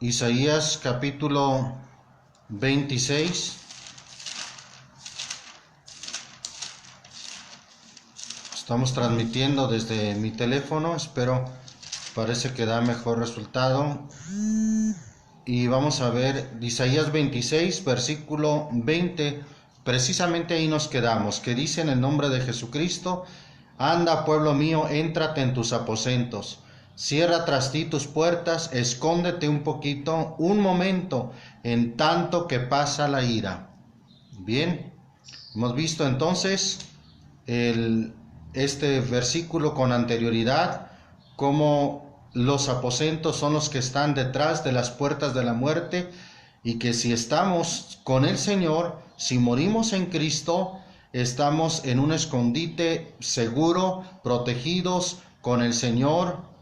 Isaías capítulo 26. Estamos transmitiendo desde mi teléfono, parece que da mejor resultado. Y vamos a ver Isaías 26, versículo 20, precisamente ahí nos quedamos, que dice en el nombre de Jesucristo: anda, pueblo mío, éntrate en tus aposentos, cierra tras ti tus puertas, escóndete un poquito, un momento, en tanto que pasa la ira. Bien, hemos visto entonces este versículo con anterioridad, como los aposentos son los que están detrás de las puertas de la muerte, y que si estamos con el Señor, si morimos en Cristo, estamos en un escondite seguro, protegidos con el Señor.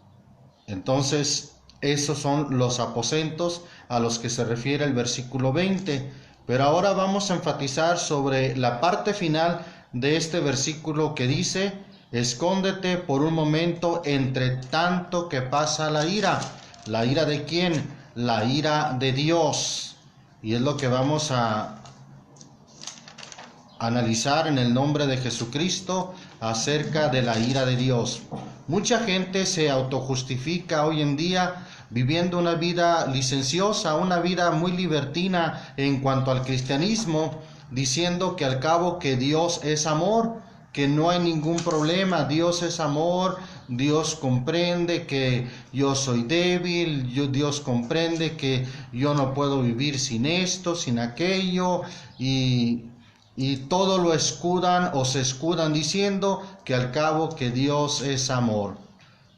Entonces, esos son los aposentos a los que se refiere el versículo 20. Pero ahora vamos a enfatizar sobre la parte final de este versículo que dice: escóndete por un momento entre tanto que pasa la ira. ¿La ira de quién? La ira de Dios. Y es lo que vamos a analizar en el nombre de Jesucristo acerca de la ira de Dios. Mucha gente se autojustifica hoy en día viviendo una vida licenciosa, una vida muy libertina en cuanto al cristianismo, diciendo que al cabo que Dios es amor, que no hay ningún problema, Dios es amor, Dios comprende que yo soy débil, Dios comprende que yo no puedo vivir sin esto, sin aquello, y todo lo escudan o se escudan diciendo que al cabo que Dios es amor.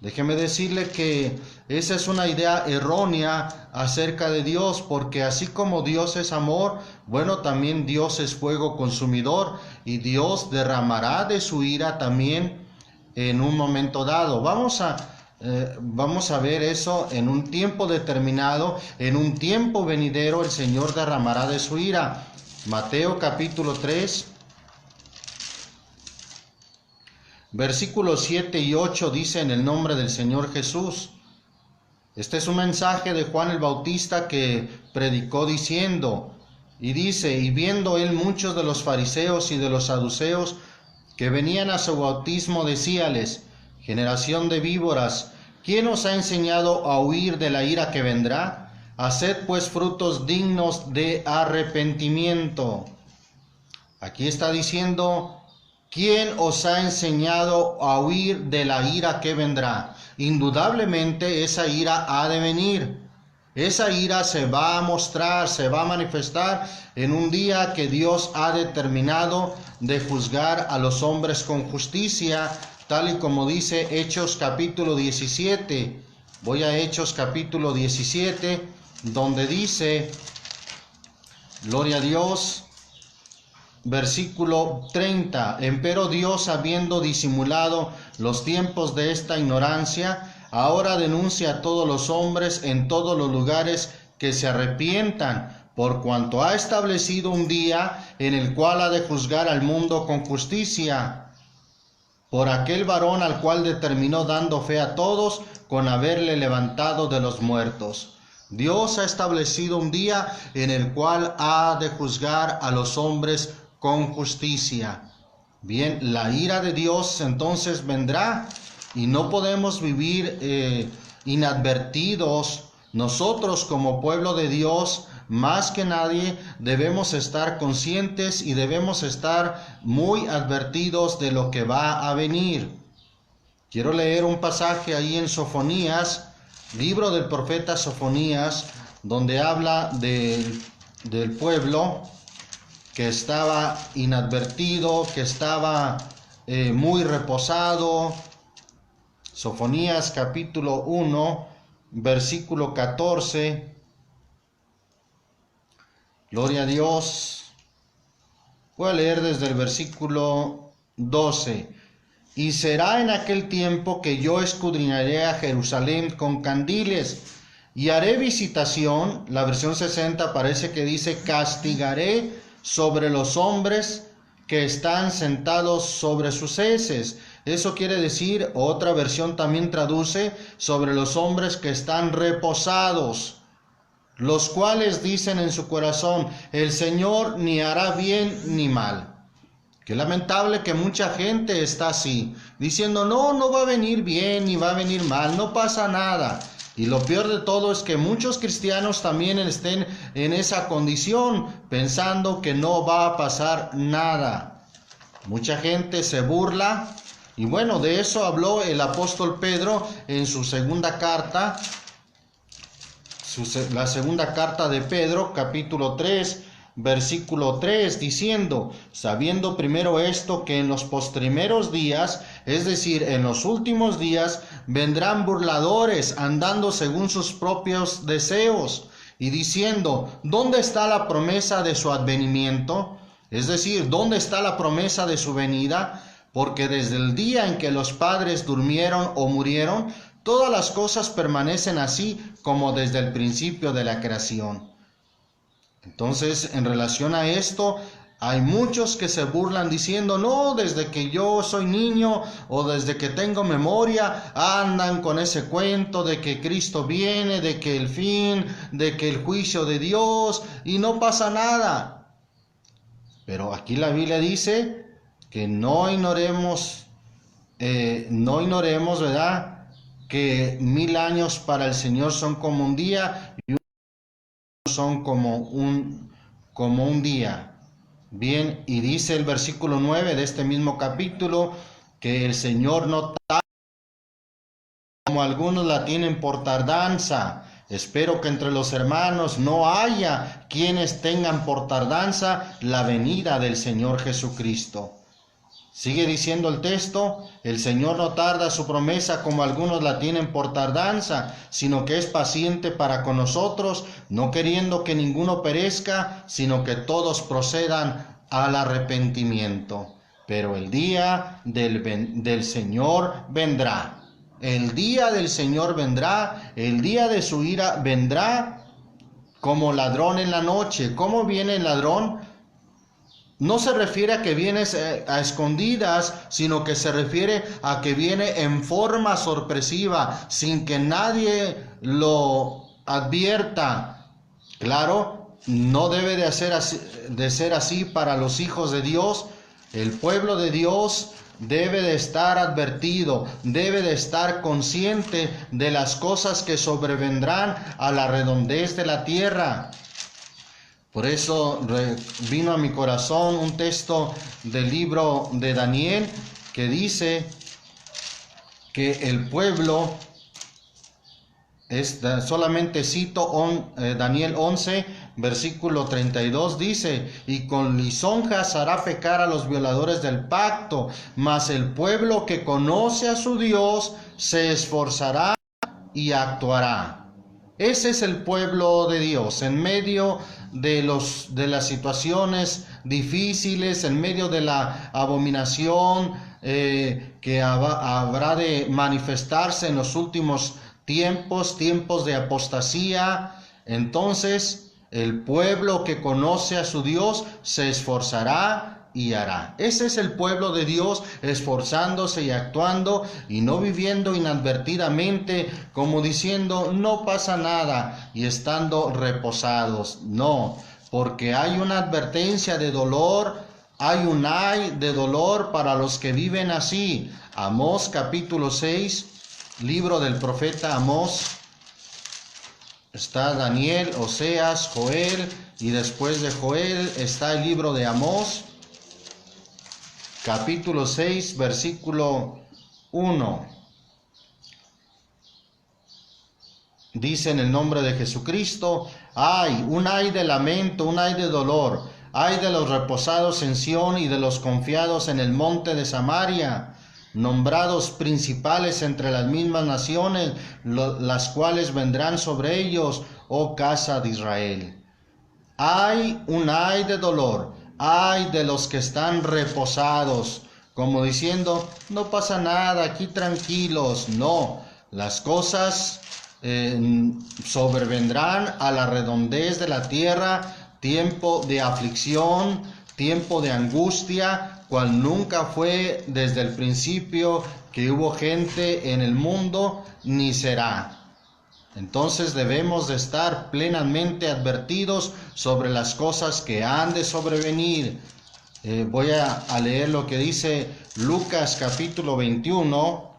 Déjeme decirle que esa es una idea errónea acerca de Dios, porque así como Dios es amor, bueno, también Dios es fuego consumidor, y Dios derramará de su ira también en un momento dado. Vamos a ver eso en un tiempo determinado, en un tiempo venidero el Señor derramará de su ira. Mateo capítulo 3. Versículos 7 y 8 dice en el nombre del Señor Jesús. Este es un mensaje de Juan el Bautista que predicó diciendo, y dice: y viendo él muchos de los fariseos y de los saduceos que venían a su bautismo, decíales: generación de víboras, ¿quién os ha enseñado a huir de la ira que vendrá? Haced pues frutos dignos de arrepentimiento. Aquí está diciendo: ¿quién os ha enseñado a huir de la ira que vendrá? Indudablemente esa ira ha de venir. Esa ira se va a mostrar, se va a manifestar en un día que Dios ha determinado de juzgar a los hombres con justicia, tal y como dice Hechos capítulo 17. Voy a Hechos capítulo 17, donde dice, gloria a Dios, versículo 30, empero Dios, habiendo disimulado los tiempos de esta ignorancia, ahora denuncia a todos los hombres en todos los lugares que se arrepientan, por cuanto ha establecido un día en el cual ha de juzgar al mundo con justicia, por aquel varón al cual determinó, dando fe a todos, con haberle levantado de los muertos. Dios ha establecido un día en el cual ha de juzgar a los hombres con justicia. Bien, la ira de Dios entonces vendrá, y no podemos vivir inadvertidos. Nosotros como pueblo de Dios, más que nadie, debemos estar conscientes y debemos estar muy advertidos de lo que va a venir. Quiero leer un pasaje ahí en Sofonías, libro del profeta Sofonías, donde habla del pueblo que estaba inadvertido, que estaba muy reposado. Sofonías capítulo 1, versículo 14. Gloria a Dios. Voy a leer desde el versículo 12. Y será en aquel tiempo que yo escudriñaré a Jerusalén con candiles y haré visitación. La versión 60 parece que dice: castigaré sobre los hombres que están sentados sobre sus heces. Eso quiere decir, otra versión también traduce, sobre los hombres que están reposados. los cuales dicen en su corazón, el Señor ni hará bien ni mal. Qué lamentable que mucha gente está así, diciendo, no va a venir bien ni va a venir mal, no pasa nada. Y lo peor de todo es que muchos cristianos también estén en esa condición, pensando que no va a pasar nada. Mucha gente se burla, y bueno, de eso habló el apóstol Pedro en su segunda carta, la segunda carta de Pedro, capítulo 3, versículo 3, diciendo, sabiendo primero esto, que en los postrimeros días, es decir, en los últimos días, vendrán burladores, andando según sus propios deseos, y diciendo, ¿dónde está la promesa de su advenimiento? Es decir, ¿dónde está la promesa de su venida? Porque desde el día en que los padres durmieron o murieron, todas las cosas permanecen así como desde el principio de la creación. Entonces, en relación a esto, hay muchos que se burlan diciendo, no, desde que yo soy niño o desde que tengo memoria, andan con ese cuento de que Cristo viene, de que el fin, de que el juicio de Dios, y no pasa nada. Pero aquí la Biblia dice que no ignoremos, ¿verdad?, que 1000 años para el Señor son como un día y son como un día. Bien, y dice el versículo 9 de este mismo capítulo que el Señor no tarda, como algunos la tienen por tardanza. Espero que entre los hermanos no haya quienes tengan por tardanza la venida del Señor Jesucristo. Sigue diciendo el texto, el Señor no tarda su promesa como algunos la tienen por tardanza, sino que es paciente para con nosotros, no queriendo que ninguno perezca, sino que todos procedan al arrepentimiento. Pero el día del Señor vendrá. El día del Señor vendrá, el día de su ira vendrá como ladrón en la noche. ¿Cómo viene el ladrón? No se refiere a que viene a escondidas, sino que se refiere a que viene en forma sorpresiva, sin que nadie lo advierta. Claro, no debe de ser así para los hijos de Dios. El pueblo de Dios debe de estar advertido, debe de estar consciente de las cosas que sobrevendrán a la redondez de la tierra. Por eso vino a mi corazón un texto del libro de Daniel que dice que el pueblo, solamente cito Daniel 11, versículo 32, dice, y con lisonjas hará pecar a los violadores del pacto, mas el pueblo que conoce a su Dios se esforzará y actuará. Ese es el pueblo de Dios, en medio de las situaciones difíciles, en medio de la abominación que habrá de manifestarse en los últimos tiempos de apostasía. Entonces, el pueblo que conoce a su Dios se esforzará y hará. Ese es el pueblo de Dios, esforzándose y actuando y no viviendo inadvertidamente como diciendo no pasa nada y estando reposados. No, porque hay una advertencia de dolor, hay un ay de dolor para los que viven así. Amós capítulo 6, libro del profeta Amós. Está Daniel, Oseas, Joel, y después de Joel está el libro de Amós. Capítulo 6, versículo 1. Dice en el nombre de Jesucristo, un ay de lamento, un ay de dolor, ay de los reposados en Sión y de los confiados en el monte de Samaria, nombrados principales entre las mismas naciones, las cuales vendrán sobre ellos, oh casa de Israel. Un ay de dolor, ay de los que están reposados, como diciendo, no pasa nada, aquí tranquilos. No, las cosas sobrevendrán a la redondez de la tierra, tiempo de aflicción, tiempo de angustia, cual nunca fue desde el principio que hubo gente en el mundo, ni será. Entonces debemos de estar plenamente advertidos sobre las cosas que han de sobrevenir. Voy a leer lo que dice Lucas capítulo 21,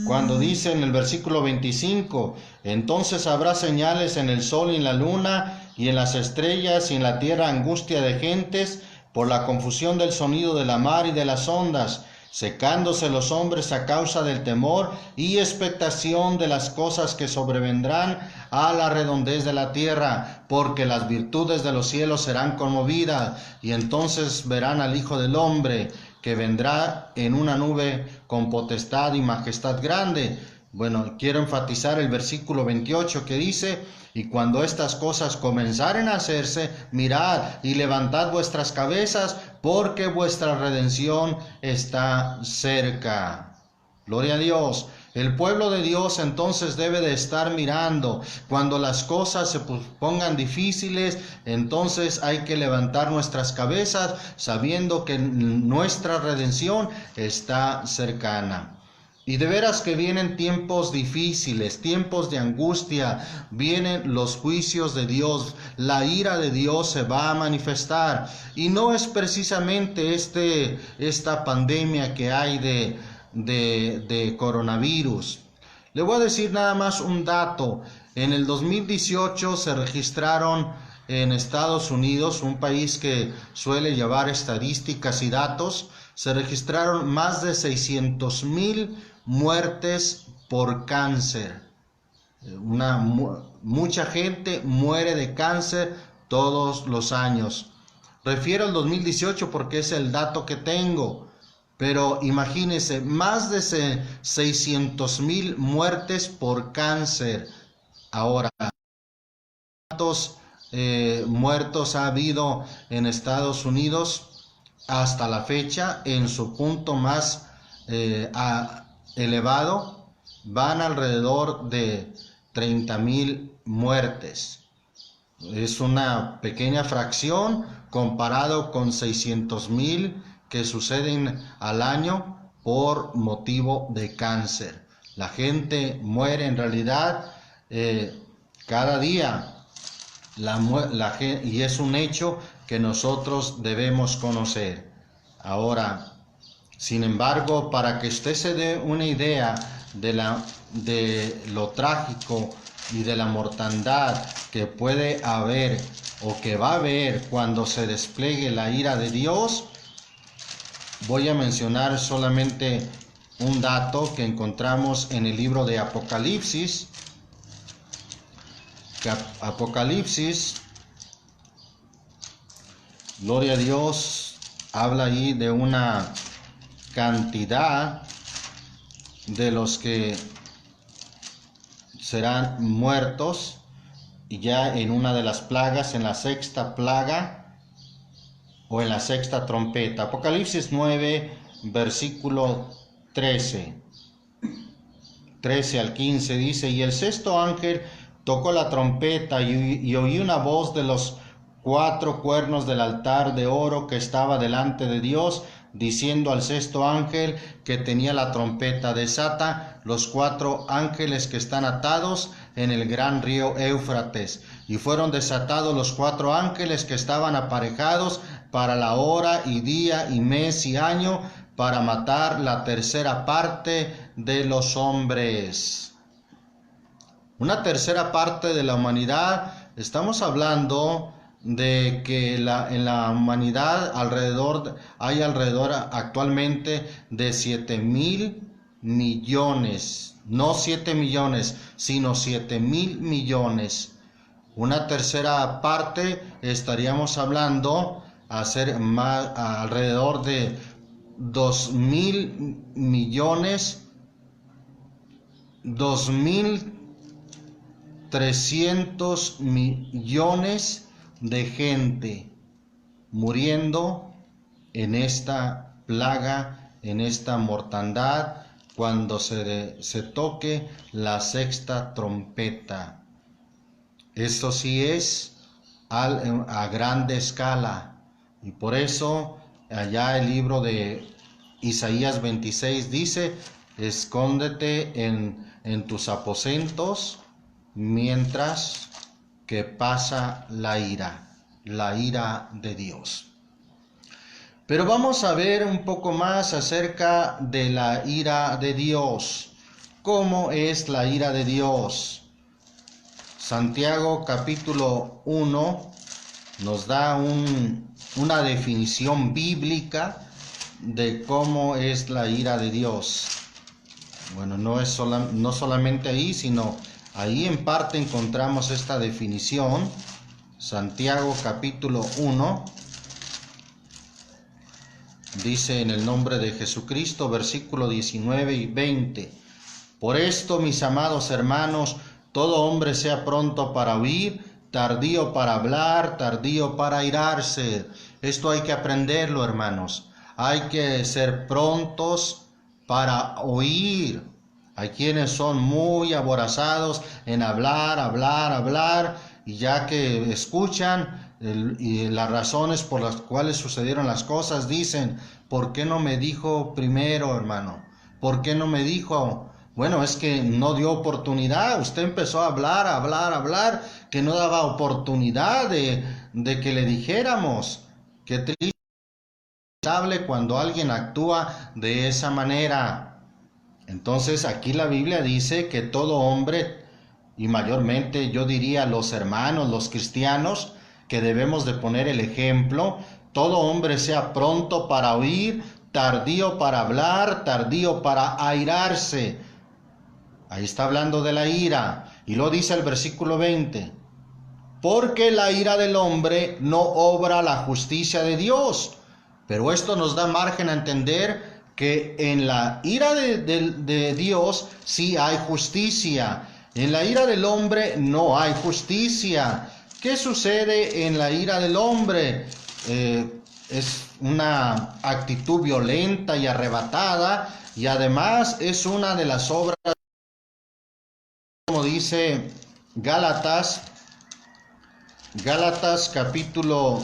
cuando dice en el versículo 25, entonces habrá señales en el sol y en la luna y en las estrellas y en la tierra angustia de gentes por la confusión del sonido de la mar y de las ondas, secándose los hombres a causa del temor y expectación de las cosas que sobrevendrán a la redondez de la tierra, porque las virtudes de los cielos serán conmovidas, y entonces verán al Hijo del Hombre, que vendrá en una nube con potestad y majestad grande. Bueno, quiero enfatizar el versículo 28 que dice, y cuando estas cosas comenzaren a hacerse, mirad y levantad vuestras cabezas, porque vuestra redención está cerca. Gloria a Dios. El pueblo de Dios entonces debe de estar mirando. Cuando las cosas se pongan difíciles, entonces hay que levantar nuestras cabezas sabiendo que nuestra redención está cercana. Y de veras que vienen tiempos difíciles, tiempos de angustia, vienen los juicios de Dios, la ira de Dios se va a manifestar. Y no es precisamente esta pandemia que hay de coronavirus. Le voy a decir nada más un dato. En el 2018 se registraron en Estados Unidos, un país que suele llevar estadísticas y datos, se registraron más de 600,000 muertes por cáncer. Mucha gente muere de cáncer todos los años. Refiero al 2018 porque es el dato que tengo. Pero imagínense, más de 600,000 muertes por cáncer. Ahora, ¿cuántos muertos ha habido en Estados Unidos hasta la fecha? En su punto más elevado, van alrededor de 30,000 muertes. Es una pequeña fracción comparado con 600,000 que suceden al año por motivo de cáncer. La gente muere en realidad cada día, y es un hecho que nosotros debemos conocer. Ahora, sin embargo, para que usted se dé una idea de lo trágico y de la mortandad que puede haber o que va a haber cuando se despliegue la ira de Dios, voy a mencionar solamente un dato que encontramos en el libro de Apocalipsis. Apocalipsis, gloria a Dios, habla ahí de una cantidad de los que serán muertos, y ya en una de las plagas, en la sexta plaga o en la sexta trompeta. Apocalipsis 9, versículo 13 al 15 dice, y el sexto ángel tocó la trompeta y oí una voz de los 4 cuernos del altar de oro que estaba delante de Dios, diciendo al sexto ángel que tenía la trompeta, desata los 4 ángeles que están atados en el gran río Éufrates. Y fueron desatados los 4 ángeles que estaban aparejados para la hora y día y mes y año, para matar la tercera parte de los hombres. Una tercera parte de la humanidad, estamos hablando de que en la humanidad hay alrededor actualmente de 7,000 millones, no 7 millones, sino 7,000 millones. Una tercera parte estaríamos hablando alrededor de 2,000 millones, 2,300 millones de gente muriendo en esta plaga, en esta mortandad, cuando se toque la sexta trompeta. Esto sí es a grande escala, y por eso allá el libro de Isaías 26 dice, escóndete en en tus aposentos mientras que pasa la ira de Dios. Pero vamos a ver un poco más acerca de la ira de Dios. ¿Cómo es la ira de Dios? Santiago capítulo 1 nos da una definición bíblica de cómo es la ira de Dios. Bueno, no solamente ahí, sino ahí en parte encontramos esta definición. Santiago capítulo 1 dice: en el nombre de Jesucristo, versículo 19 y 20. Por esto, mis amados hermanos, todo hombre sea pronto para oír, tardío para hablar, tardío para airarse. Esto hay que aprenderlo, hermanos. Hay que ser prontos para oír. Hay quienes son muy aborazados en hablar, y ya que escuchan y las razones por las cuales sucedieron las cosas, dicen: ¿por qué no me dijo primero, hermano? ¿Por qué no me dijo? Bueno, es que no dio oportunidad. Usted empezó a hablar, que no daba oportunidad de que le dijéramos. Qué triste cuando alguien actúa de esa manera. Entonces aquí la Biblia dice que todo hombre, y mayormente yo diría los hermanos, los cristianos, que debemos de poner el ejemplo, todo hombre sea pronto para oír, tardío para hablar, tardío para airarse. Ahí está hablando de la ira. Y lo dice el versículo 20. Porque la ira del hombre no obra la justicia de Dios. Pero esto nos da margen a entender que en la ira de Dios sí hay justicia. En la ira del hombre no hay justicia. ¿Qué sucede en la ira del hombre? Es una actitud violenta y arrebatada, y además es una de las obras, como dice Gálatas capítulo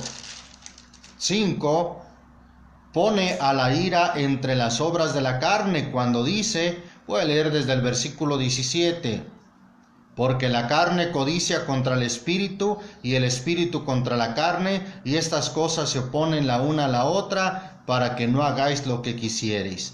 5, pone a la ira entre las obras de la carne, cuando dice, voy a leer desde el versículo 17, porque la carne codicia contra el espíritu, y el espíritu contra la carne, y estas cosas se oponen la una a la otra, para que no hagáis lo que quisierais.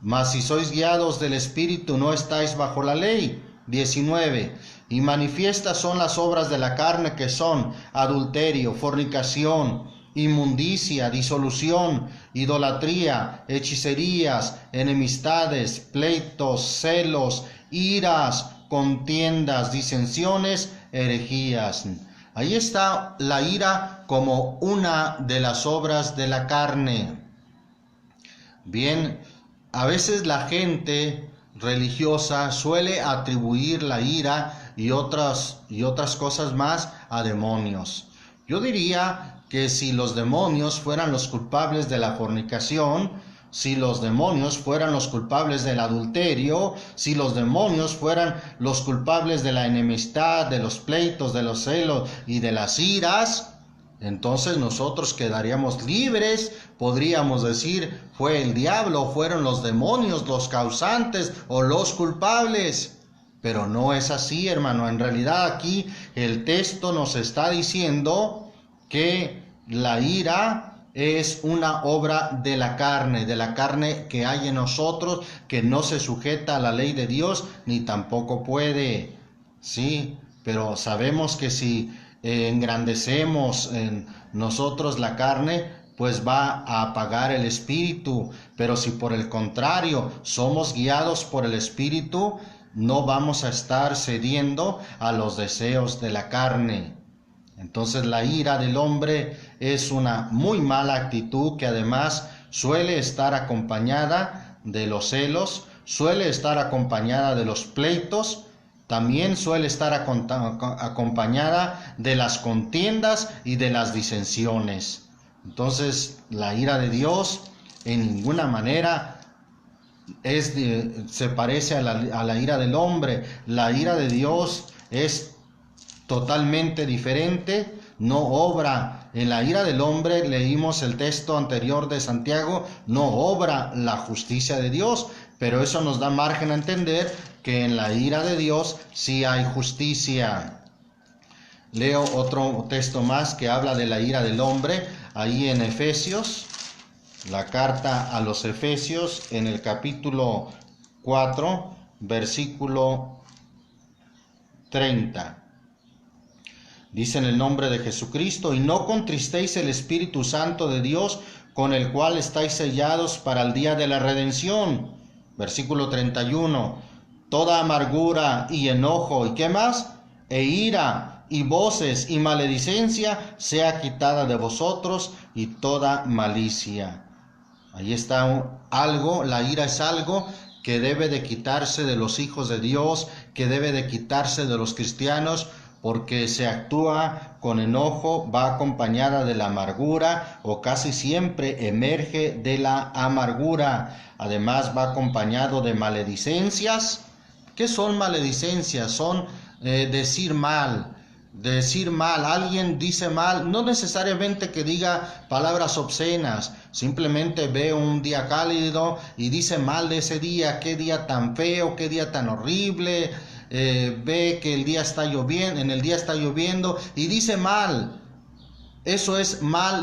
Mas si sois guiados del espíritu, no estáis bajo la ley. 19. Y manifiestas son las obras de la carne, que son adulterio, fornicación, inmundicia, disolución, idolatría, hechicerías, enemistades, pleitos, celos, iras, contiendas, disensiones, herejías. Ahí está la ira como una de las obras de la carne. Bien, a veces la gente religiosa suele atribuir la ira y otras cosas más a demonios. Yo diría que si los demonios fueran los culpables de la fornicación, si los demonios fueran los culpables del adulterio, si los demonios fueran los culpables de la enemistad, de los pleitos, de los celos y de las iras, entonces nosotros quedaríamos libres. Podríamos decir, fue el diablo, fueron los demonios los causantes o los culpables. Pero no es así, hermano. En realidad aquí el texto nos está diciendo que la ira es una obra de la carne que hay en nosotros, que no se sujeta a la ley de Dios, ni tampoco puede. Sí, pero sabemos que si engrandecemos en nosotros la carne, pues va a apagar el espíritu. Pero si por el contrario somos guiados por el espíritu, no vamos a estar cediendo a los deseos de la carne. Entonces la ira del hombre es una muy mala actitud, que además suele estar acompañada de los celos, suele estar acompañada de los pleitos, también suele estar acompañada de las contiendas y de las disensiones. Entonces la ira de Dios en ninguna manera se parece a la ira del hombre. La ira de Dios es totalmente diferente, no obra. En la ira del hombre, leímos el texto anterior de Santiago, no obra la justicia de Dios, pero eso nos da margen a entender que en la ira de Dios sí hay justicia. Leo otro texto más que habla de la ira del hombre, ahí en Efesios, la carta a los Efesios, en el capítulo 4, versículo 30. Dice en el nombre de Jesucristo: y no contristéis el Espíritu Santo de Dios, con el cual estáis sellados para el día de la redención. Versículo 31. Toda amargura y enojo, ¿y qué más? E ira y voces y maledicencia sea quitada de vosotros, y toda malicia. Ahí está algo, la ira es algo que debe de quitarse de los hijos de Dios, que debe de quitarse de los cristianos, porque se actúa con enojo, va acompañada de la amargura, o casi siempre emerge de la amargura. Además va acompañado de maledicencias. ¿Qué son maledicencias? Son decir mal. Alguien dice mal, no necesariamente que diga palabras obscenas, simplemente ve un día cálido y dice mal de ese día, qué día tan feo, qué día tan horrible. Ve que el día está lloviendo, en el día está lloviendo y dice mal. Eso es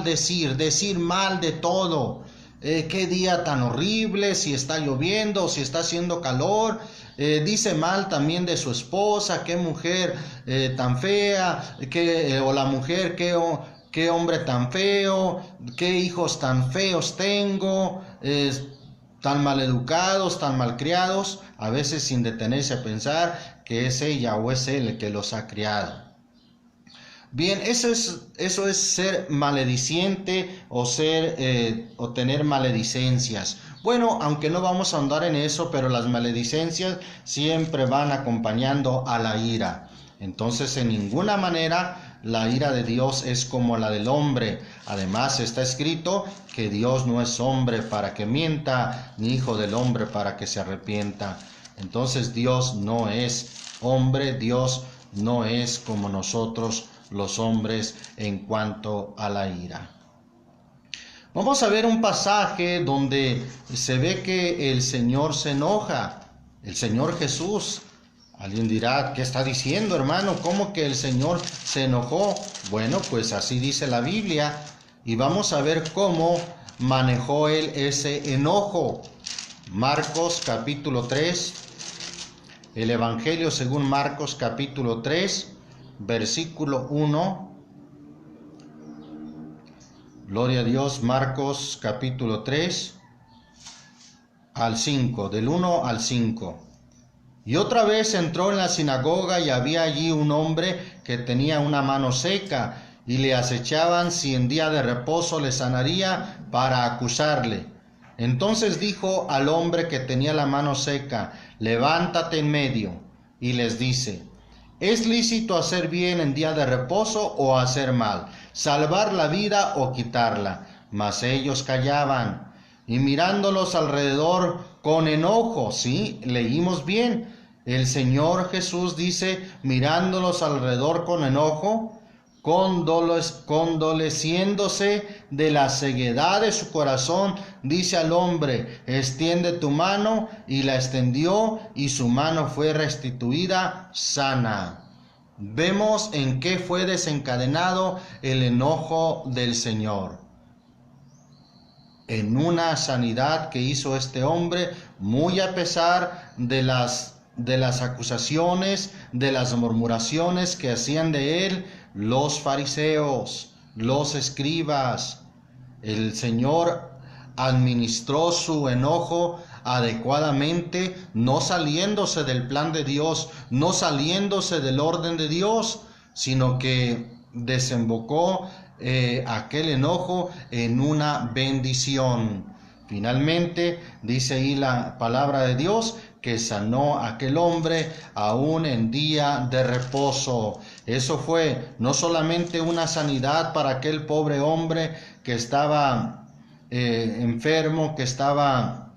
decir mal de todo. Qué día tan horrible, si está lloviendo, si está haciendo calor. Dice mal también de su esposa, qué mujer tan fea, o la mujer, qué hombre tan feo, qué hijos tan feos tengo, tan maleducados, tan malcriados, a veces sin detenerse a pensar que es ella o es él el que los ha criado. Bien, eso es ser malediciente o tener maledicencias. Bueno, aunque no vamos a ahondar en eso, pero las maledicencias siempre van acompañando a la ira. Entonces, en ninguna manera la ira de Dios es como la del hombre. Además, está escrito que Dios no es hombre para que mienta, ni hijo del hombre para que se arrepienta. Entonces, Dios no es hombre, Dios no es como nosotros los hombres en cuanto a la ira. Vamos a ver un pasaje donde se ve que el Señor se enoja, el Señor Jesús. Alguien dirá, ¿qué está diciendo, hermano? ¿Cómo que el Señor se enojó? Bueno, pues así dice la Biblia, y vamos a ver cómo manejó él ese enojo. Marcos capítulo 3, el Evangelio según Marcos capítulo 3, versículo 1. Gloria a Dios. Marcos capítulo 3 al 5, del 1 al 5. Y otra vez entró en la sinagoga, y había allí un hombre que tenía una mano seca, y le acechaban si en día de reposo le sanaría, para acusarle. Entonces dijo al hombre que tenía la mano seca: levántate en medio. Y les dice: ¿es lícito hacer bien en día de reposo o hacer mal? ¿Salvar la vida o quitarla? Mas ellos callaban. Y mirándolos alrededor con enojo, ¿sí? Leímos bien. El Señor Jesús dice, mirándolos alrededor con enojo, condoleciéndose de la ceguedad de su corazón, dice al hombre: extiende tu mano, y la extendió, y su mano fue restituida sana. Vemos en qué fue desencadenado el enojo del Señor. En una sanidad que hizo este hombre, muy a pesar de las acusaciones, de las murmuraciones que hacían de él los fariseos, los escribas. El Señor administró su enojo adecuadamente, no saliéndose del plan de Dios, no saliéndose del orden de Dios, sino que desembocó aquel enojo en una bendición. Finalmente, dice ahí la palabra de Dios, que sanó a aquel hombre aún en día de reposo. Eso fue no solamente una sanidad para aquel pobre hombre que estaba enfermo, que estaba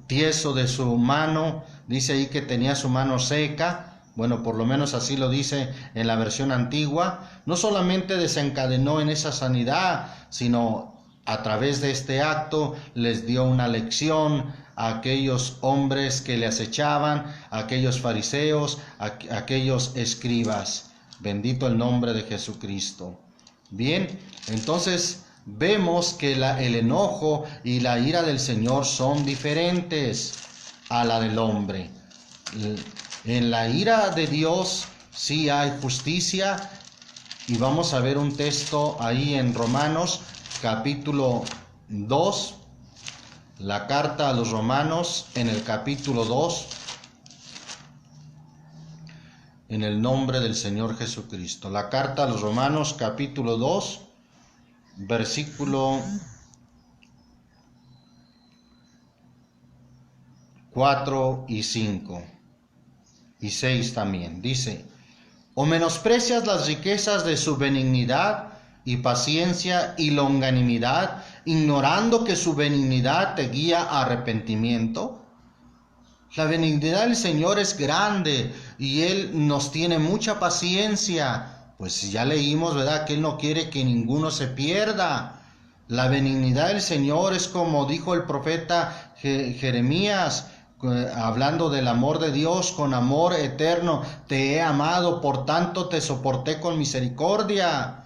tieso de su mano. Dice ahí que tenía su mano seca. Bueno, por lo menos así lo dice en la versión antigua. No solamente desencadenó en esa sanidad, sino a través de este acto les dio una lección a aquellos hombres que le acechaban, a aquellos fariseos, a aquellos escribas. Bendito el nombre de Jesucristo. Bien, entonces vemos que el enojo y la ira del Señor son diferentes a la del hombre. En la ira de Dios sí hay justicia, y vamos a ver un texto ahí en Romanos capítulo 2, la carta a los Romanos en el capítulo 2, en el nombre del Señor Jesucristo. La carta a los Romanos capítulo 2, versículo 4 y 5 y 6 también. Dice: ¿O menosprecias las riquezas de su benignidad y paciencia y longanimidad, ignorando que su benignidad te guía a arrepentimiento? La benignidad del Señor es grande y Él nos tiene mucha paciencia. Pues ya leímos, ¿verdad?, que Él no quiere que ninguno se pierda. La benignidad del Señor es como dijo el profeta Jeremías, hablando del amor de Dios: con amor eterno te he amado, por tanto te soporté con misericordia.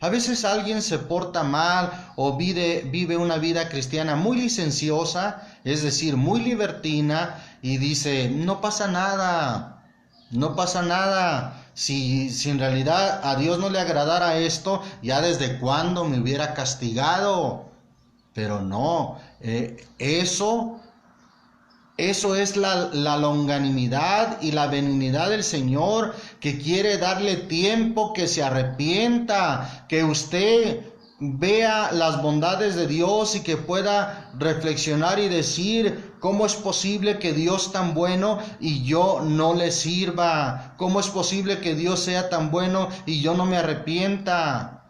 A veces alguien se porta mal o vive una vida cristiana muy licenciosa, es decir, muy libertina, y dice: no pasa nada, no pasa nada. Si en realidad a Dios no le agradara esto, ya desde cuándo me hubiera castigado. Pero no, eso es la longanimidad y la benignidad del Señor, que quiere darle tiempo que se arrepienta, que usted vea las bondades de Dios y que pueda reflexionar y decir: ¿cómo es posible que Dios tan bueno y yo no le sirva? ¿Cómo es posible que Dios sea tan bueno y yo no me arrepienta?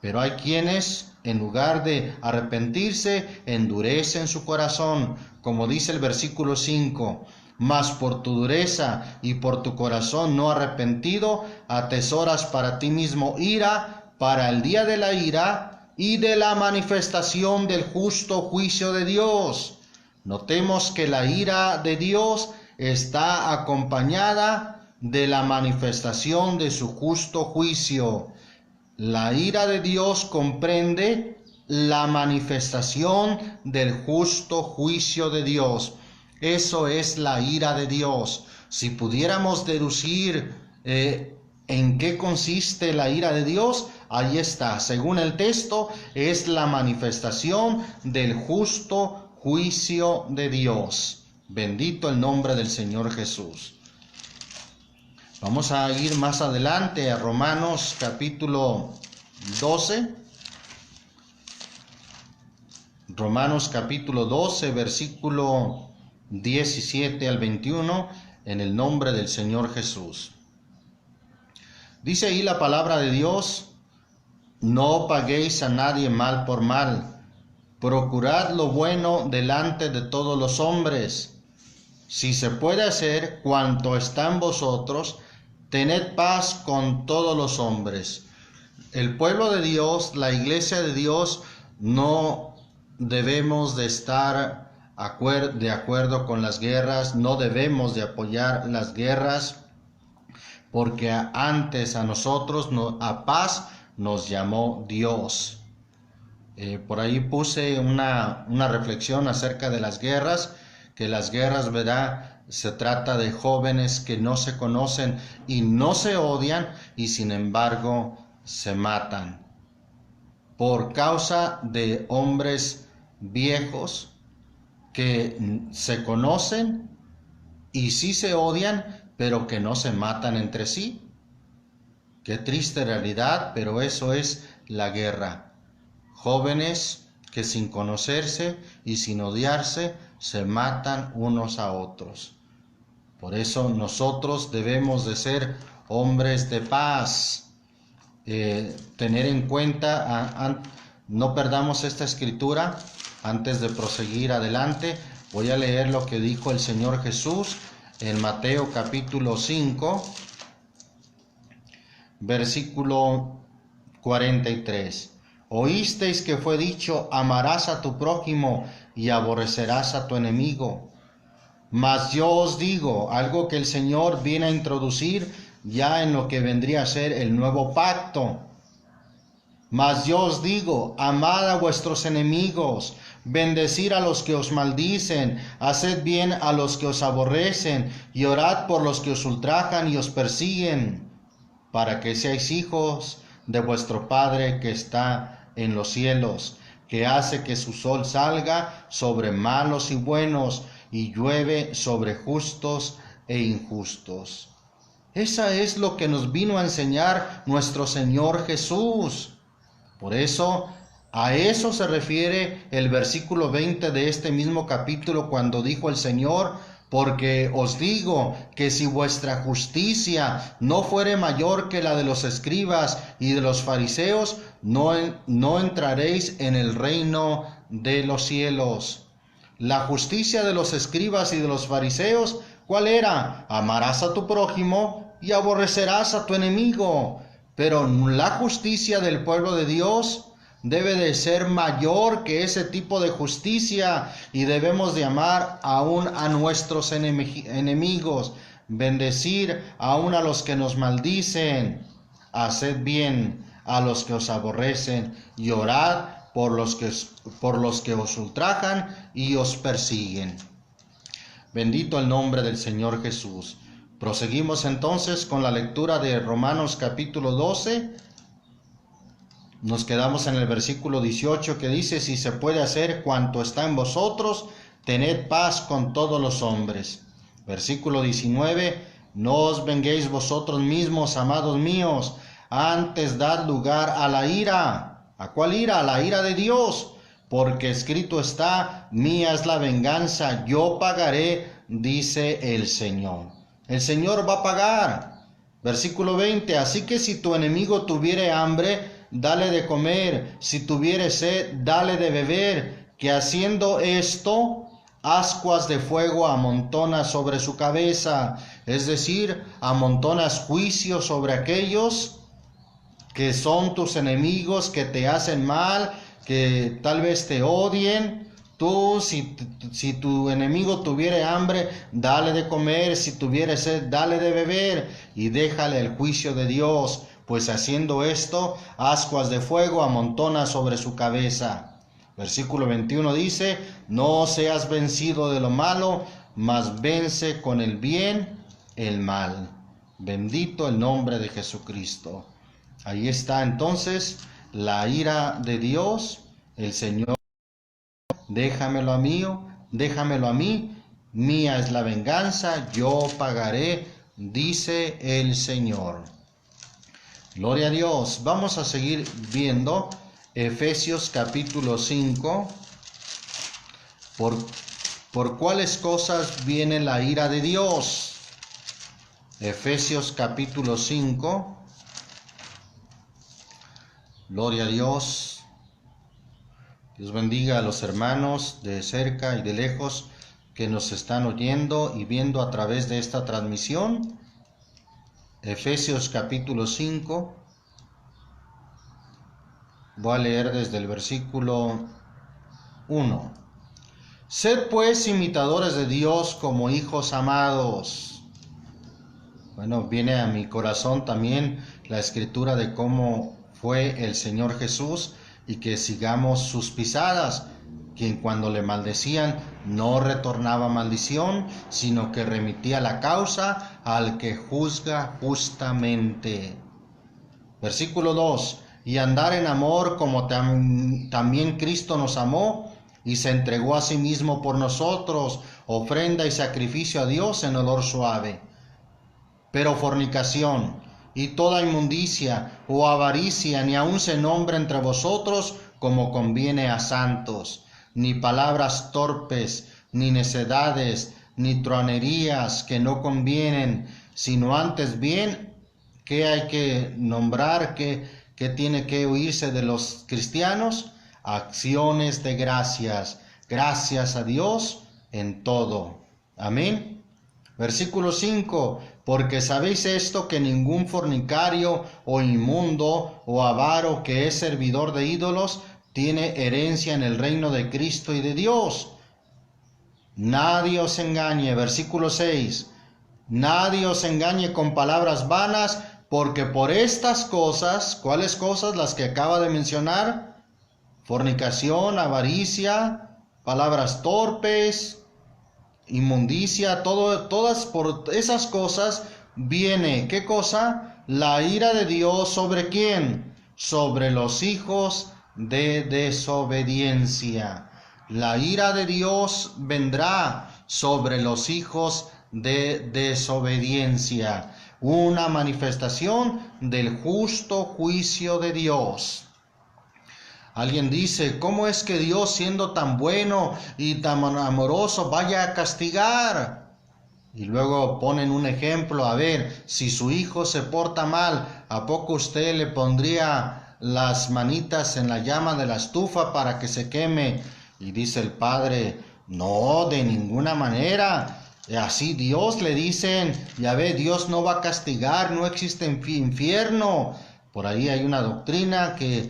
Pero hay quienes, en lugar de arrepentirse, endurecen su corazón, como dice el versículo 5: mas por tu dureza y por tu corazón no arrepentido, atesoras para ti mismo ira, para el día de la ira y de la manifestación del justo juicio de Dios. Notemos que la ira de Dios está acompañada de la manifestación de su justo juicio. La ira de Dios comprende la manifestación del justo juicio de Dios. Eso es la ira de Dios. Si pudiéramos deducir en qué consiste la ira de Dios, ahí está. Según el texto, es la manifestación del justo juicio de Dios. Bendito el nombre del Señor Jesús. Vamos a ir más adelante a Romanos capítulo 12. Romanos capítulo 12, versículo 17 al 21, en el nombre del Señor Jesús. Dice ahí la palabra de Dios: no paguéis a nadie mal por mal, procurad lo bueno delante de todos los hombres. Si se puede hacer cuanto está en vosotros, tened paz con todos los hombres. El pueblo de Dios, la iglesia de Dios, no debemos de estar de acuerdo con las guerras, no debemos de apoyar las guerras, porque antes a nosotros, a paz, nos llamó Dios. Por ahí puse una reflexión acerca de las guerras, que las guerras, ¿verdad?, se trata de jóvenes que no se conocen y no se odian, y sin embargo se matan por causa de hombres viejos que se conocen y sí se odian, pero que no se matan entre sí. Qué triste realidad, pero eso es la guerra. Jóvenes que sin conocerse y sin odiarse se matan unos a otros. Por eso nosotros debemos de ser hombres de paz. Tener en cuenta, no perdamos esta escritura. Antes de proseguir adelante, voy a leer lo que dijo el Señor Jesús en Mateo capítulo 5, versículo 43. Oísteis que fue dicho, amarás a tu prójimo y aborrecerás a tu enemigo. Mas yo os digo, algo que el Señor viene a introducir ya en lo que vendría a ser el nuevo pacto. Mas yo os digo, amad a vuestros enemigos, bendecid a los que os maldicen, haced bien a los que os aborrecen, y orad por los que os ultrajan y os persiguen, para que seáis hijos de vuestro Padre que está en los cielos, que hace que su sol salga sobre malos y buenos, y llueve sobre justos e injustos. Esa es lo que nos vino a enseñar nuestro Señor Jesús. Por eso, a eso se refiere el versículo 20 de este mismo capítulo cuando dijo el Señor, porque os digo que si vuestra justicia no fuere mayor que la de los escribas y de los fariseos, no entraréis en el reino de los cielos. La justicia de los escribas y de los fariseos, ¿cuál era? Amarás a tu prójimo y aborrecerás a tu enemigo. Pero la justicia del pueblo de Dios debe de ser mayor que ese tipo de justicia, y debemos de amar aún a nuestros enemigos, bendecir aún a los que nos maldicen, haced bien a los que os aborrecen y orad por los que os ultrajan y os persiguen. Bendito el nombre del Señor Jesús. Proseguimos entonces con la lectura de Romanos capítulo 12. Nos quedamos en el versículo 18 que dice, si se puede hacer cuanto está en vosotros, tened paz con todos los hombres. Versículo 19, no os venguéis vosotros mismos, amados míos, antes dad lugar a la ira. ¿A cuál ira? A la ira de Dios, porque escrito está, mía es la venganza, yo pagaré, dice el Señor. El Señor va a pagar. Versículo 20, así que si tu enemigo tuviere hambre, dale de comer, si tuviere sed, dale de beber, que haciendo esto, ascuas de fuego amontonas sobre su cabeza, es decir, amontonas juicio sobre aquellos que son tus enemigos, que te hacen mal, que tal vez te odien. Tú, si tu enemigo tuviere hambre, dale de comer, si tuviere sed, dale de beber, y déjale el juicio de Dios, pues haciendo esto, ascuas de fuego amontona sobre su cabeza. Versículo 21 dice, no seas vencido de lo malo, mas vence con el bien el mal. Bendito el nombre de Jesucristo. Ahí está entonces la ira de Dios, el Señor. Déjamelo a mí, mía es la venganza, yo pagaré, dice el Señor. Gloria a Dios. Vamos a seguir viendo Efesios capítulo 5. ¿Por cuáles cosas viene la ira de Dios? Efesios capítulo 5. Gloria a Dios. Dios bendiga a los hermanos de cerca y de lejos que nos están oyendo y viendo a través de esta transmisión. Efesios capítulo 5. Voy a leer desde el versículo 1. Sed pues imitadores de Dios como hijos amados. Bueno, viene a mi corazón también la escritura de cómo fue el Señor Jesús, y que sigamos sus pisadas, quien cuando le maldecían no retornaba maldición, sino que remitía la causa al que juzga justamente. Versículo 2, y andar en amor como también Cristo nos amó y se entregó a sí mismo por nosotros, ofrenda y sacrificio a Dios en olor suave. Pero fornicación y toda inmundicia o avaricia ni aun se nombre entre vosotros como conviene a santos, ni palabras torpes, ni necedades, ni truanerías que no convienen, sino antes bien, ¿qué hay que nombrar? ¿Qué tiene que oírse de los cristianos? Acciones de gracias, gracias a Dios en todo. Amén. Versículo 5, porque sabéis esto, que ningún fornicario o inmundo o avaro que es servidor de ídolos tiene herencia en el reino de Cristo y de Dios. Nadie os engañe, versículo 6, nadie os engañe con palabras vanas, porque por estas cosas, ¿cuáles cosas? Las que acaba de mencionar: fornicación, avaricia, palabras torpes, inmundicia, todas por esas cosas viene, ¿qué cosa? La ira de Dios, ¿sobre quién? Sobre los hijos de desobediencia. La ira de Dios vendrá sobre los hijos de desobediencia, una manifestación del justo juicio de Dios. Alguien dice, ¿cómo es que Dios, siendo tan bueno y tan amoroso, vaya a castigar? Y luego ponen un ejemplo: a ver, si su hijo se porta mal, ¿a poco usted le pondría las manitas en la llama de la estufa para que se queme? Y dice el padre, no, de ninguna manera. Así Dios, le dicen, ya ve, Dios no va a castigar, no existe infierno. Por ahí hay una doctrina que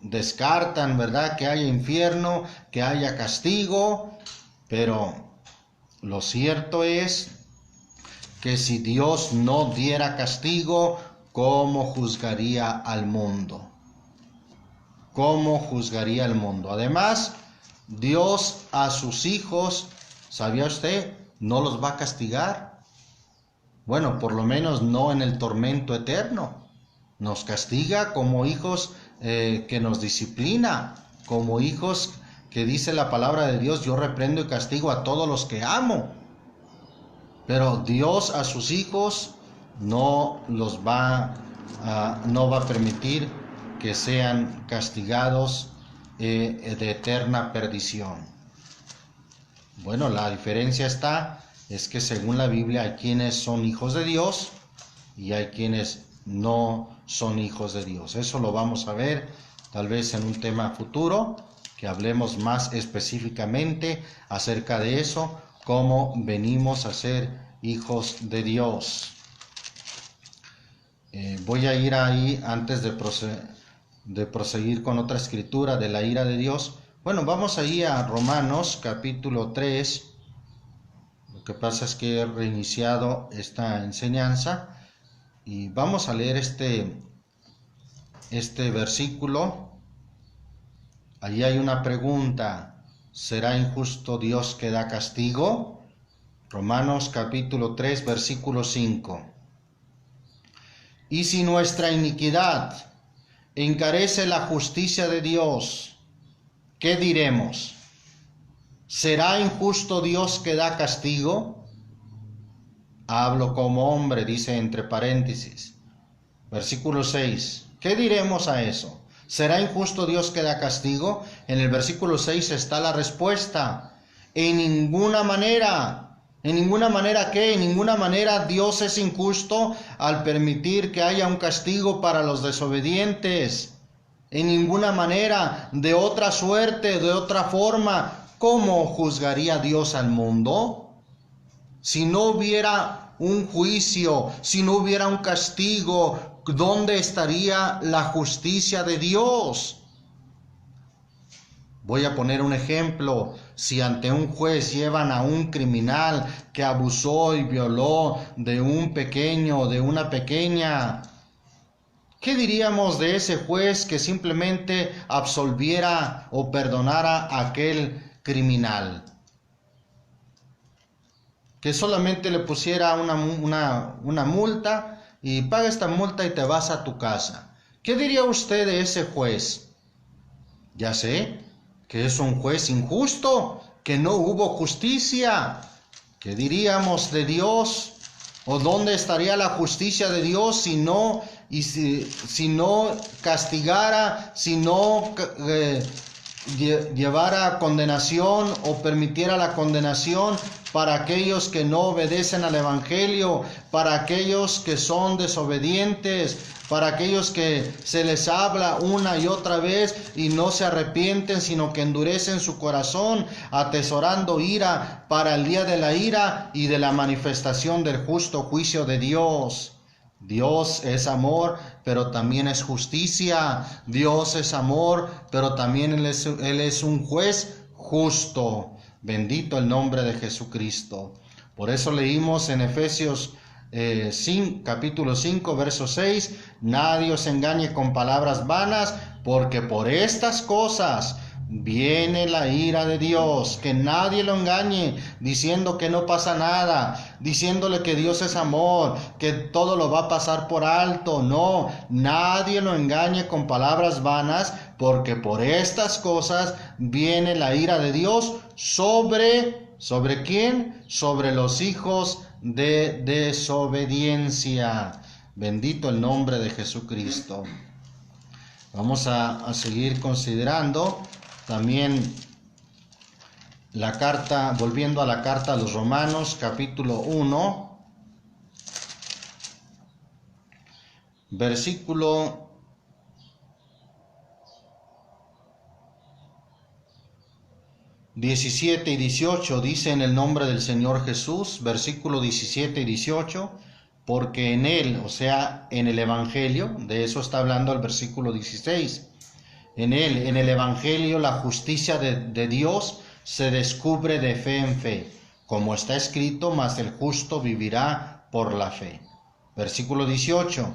descartan, ¿verdad?, que haya infierno, que haya castigo, pero lo cierto es que si Dios no diera castigo, ¿cómo juzgaría al mundo? ¿Cómo juzgaría al mundo? Además, Dios a sus hijos, ¿sabía usted?, no los va a castigar. Bueno, por lo menos no en el tormento eterno. Nos castiga como hijos que nos disciplina, como hijos que dice la palabra de Dios, yo reprendo y castigo a todos los que amo. Pero Dios a sus hijos no va a permitir que sean castigados de eterna perdición. Bueno, la diferencia es que según la Biblia hay quienes son hijos de Dios y hay quienes no son hijos de Dios. Eso lo vamos a ver tal vez en un tema futuro, que hablemos más específicamente acerca de eso, cómo venimos a ser hijos de Dios. Voy a ir ahí antes de proseguir con otra escritura de la ira de Dios. Bueno, vamos ahí a Romanos capítulo 3. Lo que pasa es que he reiniciado esta enseñanza y vamos a leer este versículo. Allí hay una pregunta: ¿será injusto Dios que da castigo? Romanos capítulo 3, versículo 5. Y si nuestra iniquidad encarece la justicia de Dios, ¿qué diremos? ¿Será injusto Dios que da castigo? Hablo como hombre, dice entre paréntesis. Versículo 6. ¿Qué diremos a eso? ¿Será injusto Dios que da castigo? En el versículo 6 está la respuesta. En ninguna manera. ¿En ninguna manera qué? En ninguna manera Dios es injusto al permitir que haya un castigo para los desobedientes. En ninguna manera, de otra suerte, de otra forma. ¿Cómo juzgaría Dios al mundo? Si no hubiera un juicio, si no hubiera un castigo, ¿dónde estaría la justicia de Dios? Voy a poner un ejemplo. Si ante un juez llevan a un criminal que abusó y violó de un pequeño o de una pequeña, ¿qué diríamos de ese juez que simplemente absolviera o perdonara a aquel criminal? Que solamente le pusiera una multa y paga esta multa y te vas a tu casa. ¿Qué diría usted de ese juez? Ya sé que es un juez injusto, que no hubo justicia. ¿Qué diríamos de Dios? ¿O dónde estaría la justicia de Dios si no castigara, si no llevara condenación o permitiera la condenación para aquellos que no obedecen al Evangelio, para aquellos que son desobedientes, para aquellos que se les habla una y otra vez y no se arrepienten, sino que endurecen su corazón, atesorando ira para el día de la ira y de la manifestación del justo juicio de Dios. Dios es amor, pero también es justicia. Dios es amor, pero también Él es un juez justo. Bendito el nombre de Jesucristo. Por eso leímos en Efesios capítulo 5, verso 6, nadie os engañe con palabras vanas, porque por estas cosas viene la ira de Dios. Que nadie lo engañe diciendo que no pasa nada, diciéndole que Dios es amor, que todo lo va a pasar por alto. No, nadie lo engañe con palabras vanas, porque por estas cosas viene la ira de Dios ¿sobre quién? Sobre los hijos de desobediencia. Bendito el nombre de Jesucristo. Vamos a seguir considerando también la carta, volviendo a la carta a los Romanos, capítulo 1, versículo 17 y 18, dice en el nombre del Señor Jesús, versículo 17 y 18, porque en Él, o sea, en el Evangelio, de eso está hablando el versículo 16, en Él, en el Evangelio, la justicia de Dios se descubre de fe en fe, como está escrito, mas el justo vivirá por la fe. Versículo 18,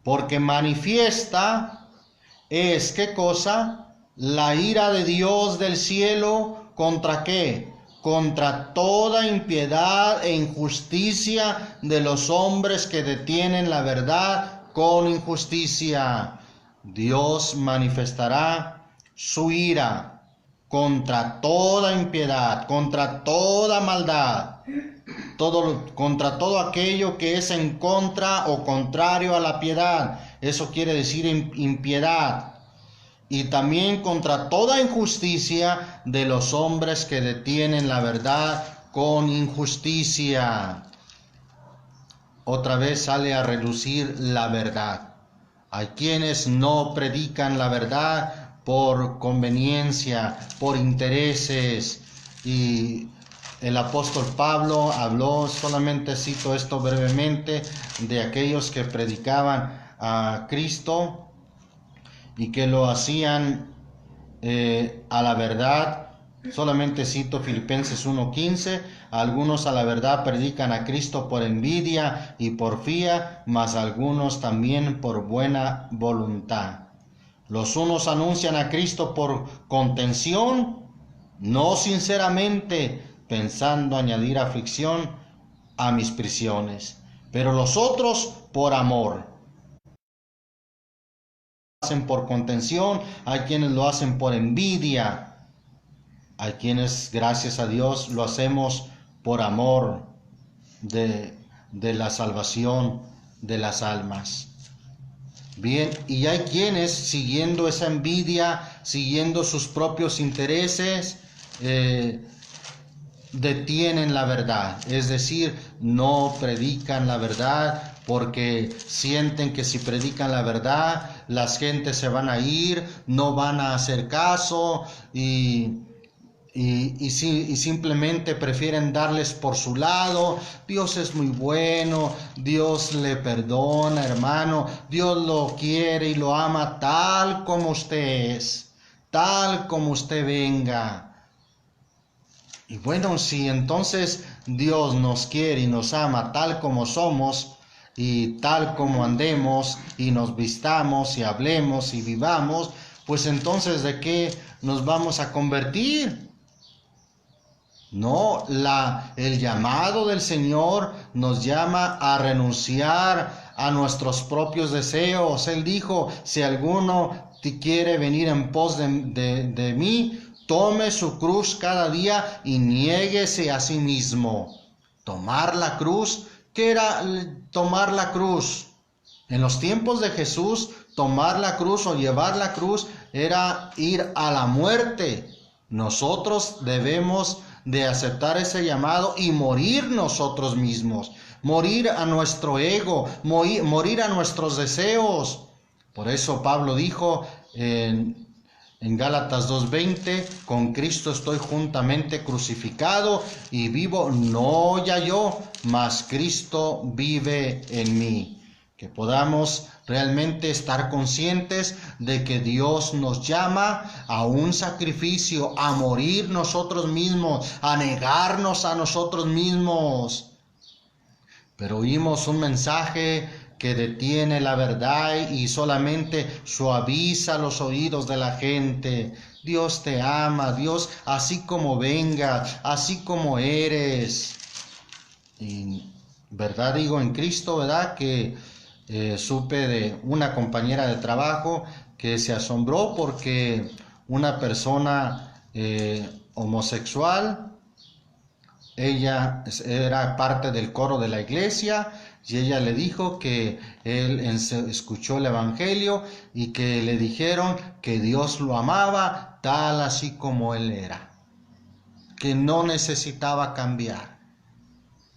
porque manifiesta es, ¿qué cosa? La ira de Dios del cielo, ¿contra qué? Contra toda impiedad e injusticia de los hombres que detienen la verdad con injusticia. Dios manifestará su ira contra toda impiedad, contra toda maldad, contra todo aquello que es en contra o contrario a la piedad. Eso quiere decir impiedad. Y también contra toda injusticia de los hombres que detienen la verdad con injusticia. Otra vez sale a relucir la verdad. Hay quienes no predican la verdad por conveniencia, por intereses. Y el apóstol Pablo habló, solamente cito esto brevemente, de aquellos que predicaban a Cristo y que lo hacían a la verdad. Solamente cito Filipenses 1:15, algunos a la verdad predican a Cristo por envidia y porfía, mas algunos también por buena voluntad. Los unos anuncian a Cristo por contención, no sinceramente, pensando añadir aflicción a mis prisiones, pero los otros por amor. Hacen por contención, hay quienes lo hacen por envidia, hay quienes, gracias a Dios, lo hacemos por amor de la salvación de las almas. Bien, y hay quienes, siguiendo esa envidia, siguiendo sus propios intereses, detienen la verdad, es decir, no predican la verdad porque sienten que si predican la verdad, las gentes se van a ir, no van a hacer caso y simplemente prefieren darles por su lado. Dios es muy bueno, Dios le perdona, hermano, Dios lo quiere y lo ama tal como usted es, tal como usted venga. Y bueno, si entonces Dios nos quiere y nos ama tal como somos y tal como andemos y nos vistamos y hablemos y vivamos, pues entonces ¿de qué nos vamos a convertir? No, el llamado del Señor nos llama a renunciar a nuestros propios deseos. Él dijo, si alguno te quiere venir en pos de mí, tome su cruz cada día y niéguese a sí mismo. Tomar la cruz, ¿qué era tomar la cruz? En los tiempos de Jesús, tomar la cruz o llevar la cruz era ir a la muerte. Nosotros debemos de aceptar ese llamado y morir nosotros mismos, morir a nuestro ego, morir a nuestros deseos. Por eso Pablo dijo en Gálatas 2:20, con Cristo estoy juntamente crucificado y vivo no ya yo, mas Cristo vive en mí. Que podamos realmente estar conscientes de que Dios nos llama a un sacrificio, a morir nosotros mismos, a negarnos a nosotros mismos. Pero oímos un mensaje que detiene la verdad y solamente suaviza los oídos de la gente. Dios te ama, Dios así como venga, así como eres. Y verdad digo en Cristo, ¿verdad? Que supe de una compañera de trabajo que se asombró porque una persona homosexual, ella era parte del coro de la iglesia y ella le dijo que él escuchó el evangelio y que le dijeron que Dios lo amaba tal así como él era, que no necesitaba cambiar,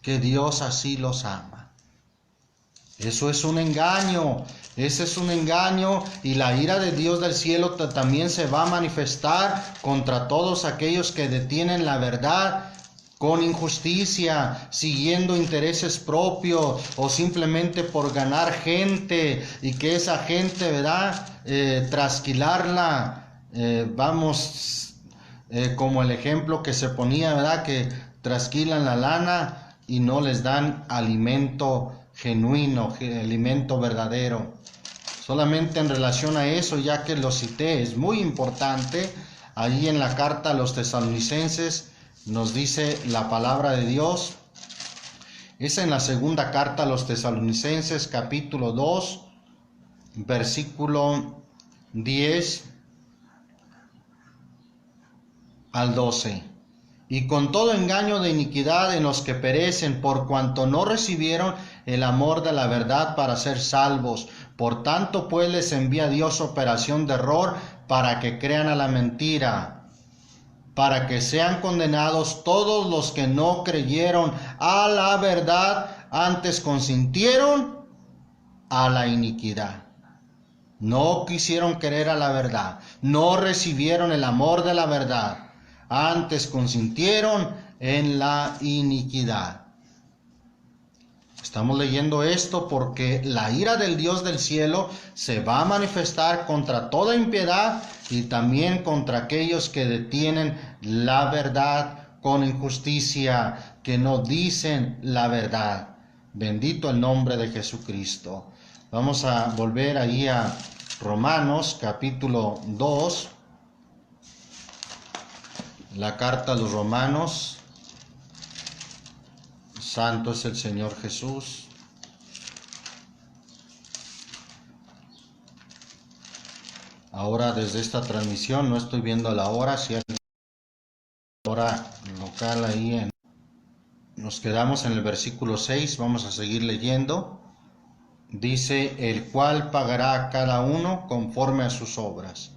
que Dios así los ama. Eso es un engaño, ese es un engaño, y la ira de Dios del cielo también se va a manifestar contra todos aquellos que detienen la verdad con injusticia, siguiendo intereses propios o simplemente por ganar gente y que esa gente, ¿verdad? Trasquilarla, como el ejemplo que se ponía, ¿verdad? Que trasquilan la lana y no les dan alimento genuino, alimento verdadero. Solamente en relación a eso, ya que lo cité, es muy importante. Ahí en la carta a los tesalonicenses nos dice la palabra de Dios. Es en la segunda carta a los tesalonicenses, capítulo 2, versículo 10 al 12. Y con todo engaño de iniquidad en los que perecen, por cuanto no recibieron el amor de la verdad para ser salvos. Por tanto, pues les envía Dios operación de error para que crean a la mentira, para que sean condenados todos los que no creyeron a la verdad, antes consintieron a la iniquidad. No quisieron creer a la verdad, no recibieron el amor de la verdad, antes consintieron en la iniquidad. Estamos leyendo esto porque la ira del Dios del cielo se va a manifestar contra toda impiedad y también contra aquellos que detienen la verdad con injusticia, que no dicen la verdad. Bendito el nombre de Jesucristo. Vamos a volver ahí a Romanos capítulo 2. La carta a los Romanos. Santo es el Señor Jesús. Ahora desde esta transmisión no estoy viendo la hora, si hay hora local ahí. Nos quedamos en el versículo 6, vamos a seguir leyendo. Dice, el cual pagará a cada uno conforme a sus obras.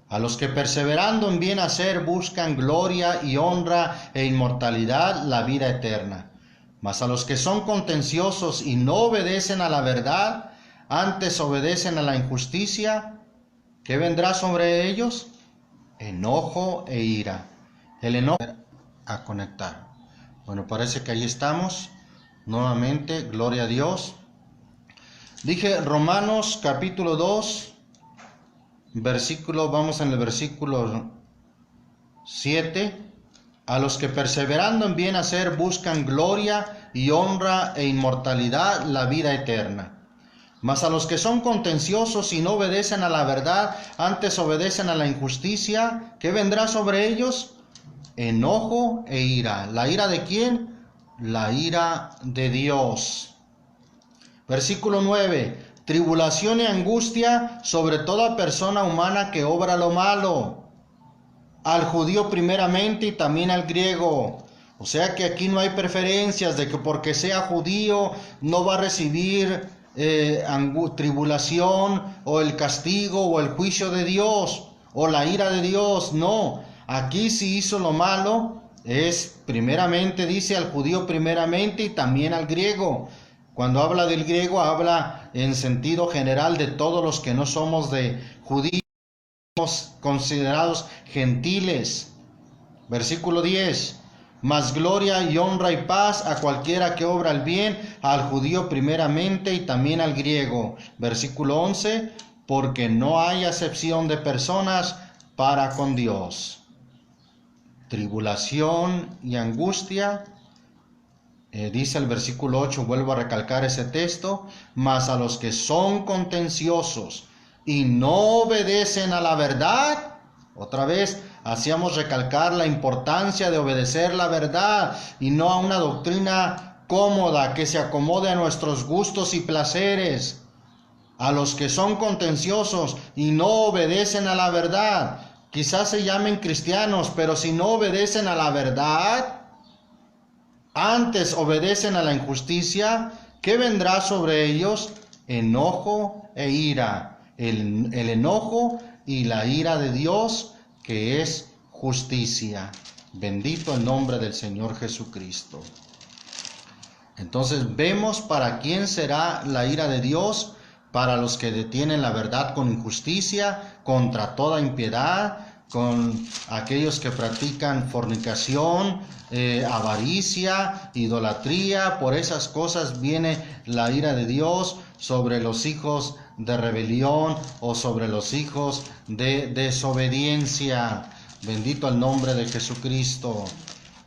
A los que perseverando en bien hacer buscan gloria y honra e inmortalidad, la vida eterna. Mas a los que son contenciosos y no obedecen a la verdad, antes obedecen a la injusticia, ¿qué vendrá sobre ellos? Enojo e ira. El enojo a conectar. Bueno, parece que ahí estamos. Nuevamente, gloria a Dios. Dije Romanos capítulo 2. Vamos en el versículo 7. A los que perseverando en bien hacer buscan gloria y honra e inmortalidad, la vida eterna. Mas a los que son contenciosos y no obedecen a la verdad, antes obedecen a la injusticia, ¿qué vendrá sobre ellos? Enojo e ira. ¿La ira de quién? La ira de Dios. Versículo 9. Tribulación y angustia sobre toda persona humana que obra lo malo, al judío primeramente y también al griego. O sea que aquí no hay preferencias de que porque sea judío no va a recibir tribulación o el castigo o el juicio de Dios o la ira de Dios. No, aquí si hizo lo malo es primeramente, dice al judío primeramente y también al griego. Cuando habla del griego habla en sentido general de todos los que no somos de judíos, considerados gentiles. Versículo 10. Mas gloria y honra y paz a cualquiera que obra el bien, al judío primeramente y también al griego. Versículo 11. Porque no hay acepción de personas para con Dios. Tribulación y angustia. Dice el versículo 8, vuelvo a recalcar ese texto, mas a los que son contenciosos y no obedecen a la verdad, otra vez hacíamos recalcar la importancia de obedecer la verdad y no a una doctrina cómoda que se acomode a nuestros gustos y placeres. A los que son contenciosos y no obedecen a la verdad, quizás se llamen cristianos, pero si no obedecen a la verdad, antes obedecen a la injusticia, ¿qué vendrá sobre ellos? Enojo e ira. El enojo y la ira de Dios, que es justicia. Bendito el nombre del Señor Jesucristo. Entonces vemos para quién será la ira de Dios: para los que detienen la verdad con injusticia, contra toda impiedad, con aquellos que practican fornicación, avaricia, idolatría. Por esas cosas viene la ira de Dios sobre los hijos de rebelión o sobre los hijos de desobediencia. Bendito el nombre de Jesucristo.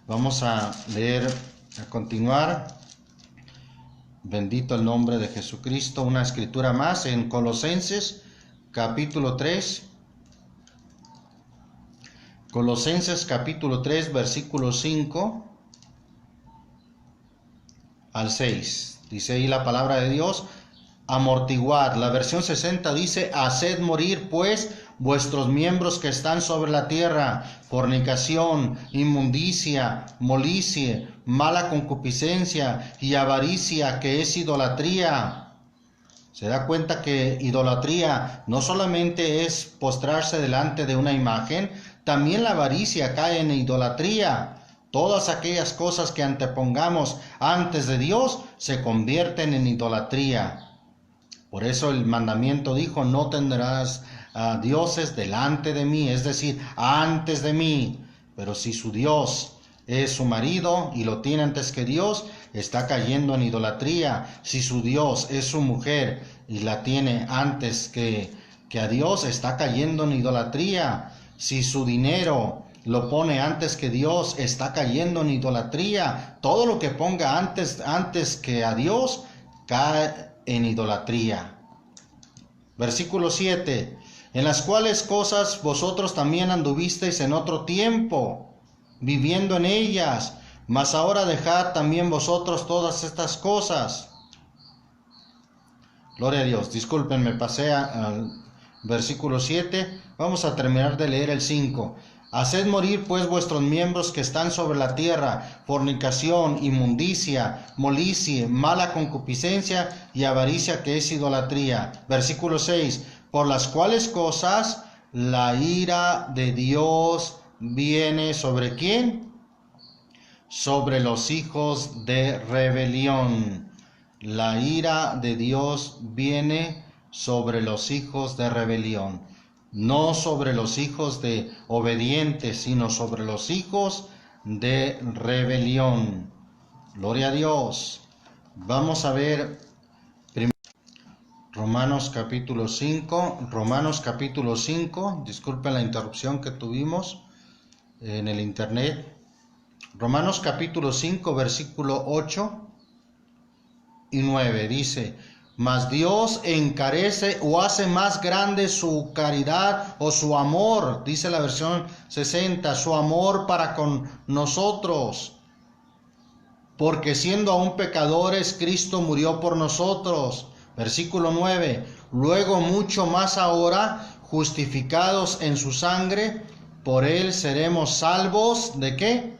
Vamos a leer, a continuar. Bendito el nombre de Jesucristo. Una escritura más en Colosenses capítulo 3. Colosenses capítulo 3, versículos 5 al 6. Dice ahí la palabra de Dios: amortiguar. La versión 60 dice: haced morir pues vuestros miembros que están sobre la tierra: fornicación, inmundicia, molicie, mala concupiscencia y avaricia, que es idolatría. Se da cuenta que idolatría no solamente es postrarse delante de una imagen, también la avaricia cae en idolatría. Todas aquellas cosas que antepongamos antes de Dios se convierten en idolatría. Por eso el mandamiento dijo: no tendrás dioses delante de mí, es decir, antes de mí. Pero si su Dios es su marido y lo tiene antes que Dios, está cayendo en idolatría. Si su Dios es su mujer y la tiene antes que a Dios, está cayendo en idolatría. Si su dinero lo pone antes que Dios, está cayendo en idolatría. Todo lo que ponga antes que a Dios cae en idolatría. Versículo 7. En las cuales cosas vosotros también anduvisteis en otro tiempo, viviendo en ellas, mas ahora dejad también vosotros todas estas cosas. Gloria a Dios. Disculpen, me pasé al versículo 7. Vamos a terminar de leer el 5. Haced morir pues vuestros miembros que están sobre la tierra: fornicación, inmundicia, molicie, mala concupiscencia y avaricia, que es idolatría. Versículo 6. Por las cuales cosas la ira de Dios viene ¿sobre quién? Sobre los hijos de rebelión. La ira de Dios viene sobre los hijos de rebelión. No sobre los hijos de obedientes, sino sobre los hijos de rebelión. Gloria a Dios. Vamos a ver Romanos capítulo 5. Romanos capítulo 5. Disculpen la interrupción que tuvimos en el internet. Romanos capítulo 5, versículo 8 y 9 dice: mas Dios encarece o hace más grande su caridad o su amor, dice la versión 60, su amor para con nosotros, porque siendo aún pecadores, Cristo murió por nosotros. Versículo 9, luego mucho más ahora, justificados en su sangre, por él seremos salvos. ¿De qué?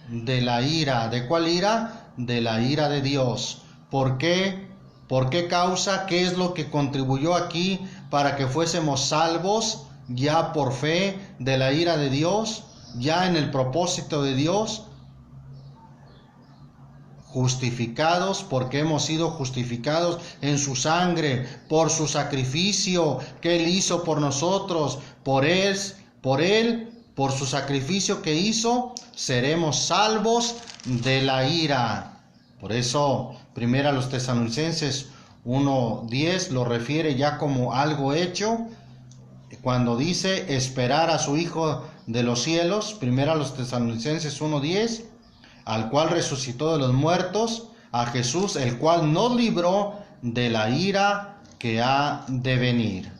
De la ira. ¿De cuál ira? De la ira de Dios. ¿Por qué? ¿Por qué causa? ¿Qué es lo que contribuyó aquí para que fuésemos salvos ya por fe de la ira de Dios, ya en el propósito de Dios? Justificados, porque hemos sido justificados en su sangre, por su sacrificio que Él hizo por nosotros, por su sacrificio que hizo, seremos salvos de la ira. Por eso, primero a los Tesalonicenses 1:10 lo refiere ya como algo hecho, cuando dice esperar a su Hijo de los cielos, primero a los Tesalonicenses 1:10, al cual resucitó de los muertos, a Jesús, el cual nos libró de la ira que ha de venir.